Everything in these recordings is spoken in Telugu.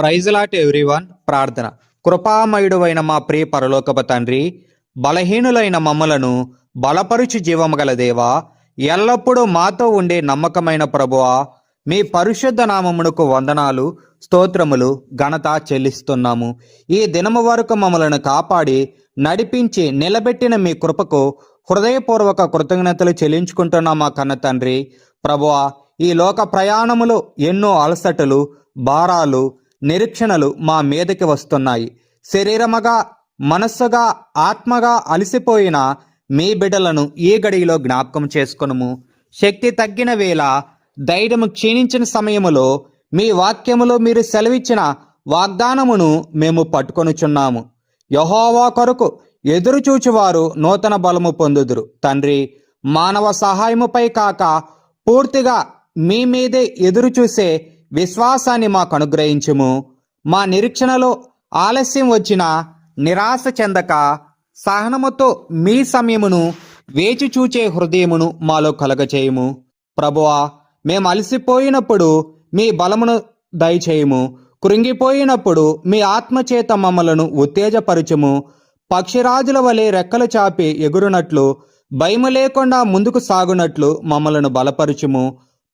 Praise lot everyone. ప్రార్థన. కృపామయుడువైన మా ప్రియ పరలోకపు తండ్రి, బలహీనులైన మమ్మలను బలపరుచు జీవము గల దేవా, ఎల్లప్పుడూ మాతో ఉండే నమ్మకమైన ప్రభువా, మీ పరిశుద్ధ నామమునకు వందనాలు, స్తోత్రములు, ఘనత చెల్లిస్తున్నాము. ఈ దినము వరకు మమ్మలను కాపాడి నడిపించి నిలబెట్టిన మీ కృపకు హృదయపూర్వక కృతజ్ఞతలు చెల్లించుకుంటున్నాం మా కన్న తండ్రి. ప్రభువా, ఈ లోక ప్రయాణములో ఎన్నో అలసటలు, భారాలు, నిరీక్షణలు మా మీదకి వస్తున్నాయి. శరీరముగా, మనస్సుగా, ఆత్మగా అలసిపోయిన మీ బిడ్డలను ఈ గడిలో జ్ఞాపకం చేసుకొనుము. శక్తి తగ్గిన వేళ, ధైర్యము క్షీణించిన సమయములో మీ వాక్యములో మీరు సెలవిచ్చిన వాగ్దానమును మేము పట్టుకొనుచున్నాము. యెహోవా కొరకు ఎదురుచూచువారు నూతన బలము పొందుదురు. తండ్రి, మానవ సహాయముపై కాక పూర్తిగా మీ మీదే ఎదురుచూసే విశ్వాసాన్ని మాకు అనుగ్రహించుము. మా నిరీక్షణలో ఆలస్యం వచ్చినా నిరాశ చెందక సహనముతో మీ సమయమును వేచి చూచే హృదయమును మాలో కలగచేయము. ప్రభువా, మేము అలసిపోయినప్పుడు మీ బలమును దయచేయము. కృంగిపోయినప్పుడు మీ ఆత్మచేత మమ్మలను ఉత్తేజపరచుము. పక్షిరాజుల వలె రెక్కలు చాపి ఎగురునట్లు, భయము లేకుండా ముందుకు సాగునట్లు మమ్మలను బలపరచుము.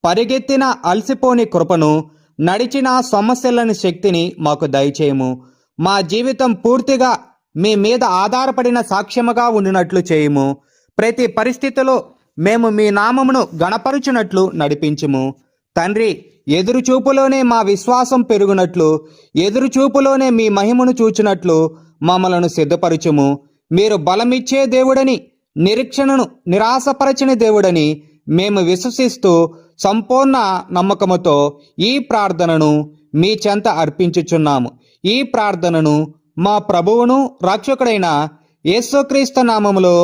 పరిగెత్తిన అలసిపోని కృపను, నడిచిన సమస్యలని శక్తిని మాకు దయచేయము. మా జీవితం పూర్తిగా మీ మీద ఆధారపడిన సాక్ష్యముగా ఉండినట్లు చేయుము. ప్రతి పరిస్థితిలో మేము మీ నామమును గణపరుచునట్లు నడిపించుము. తండ్రి, ఎదురుచూపులోనే మా విశ్వాసం పెరుగునట్లు, ఎదురుచూపులోనే మీ మహిమను చూచినట్లు మమ్మలను సిద్ధపరచుము. మీరు బలమిచ్చే దేవుడని, నిరీక్షణను నిరాశపరచని దేవుడని మేము విశ్వసిస్తూ సంపూర్ణ నమ్మకముతో ఈ ప్రార్థనను మీ చెంత అర్పించుచున్నాము. ఈ ప్రార్థనను మా ప్రభువును రక్షకుడైన యేసుక్రీస్తు నామములో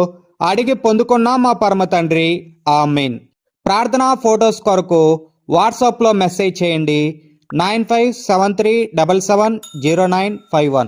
అడిగి పొందుకున్నాం మా పరమ తండ్రి. ఆమేన్. ప్రార్థనా ఫోటోస్ కొరకు వాట్సాప్లో మెసేజ్ చేయండి. 9573770951.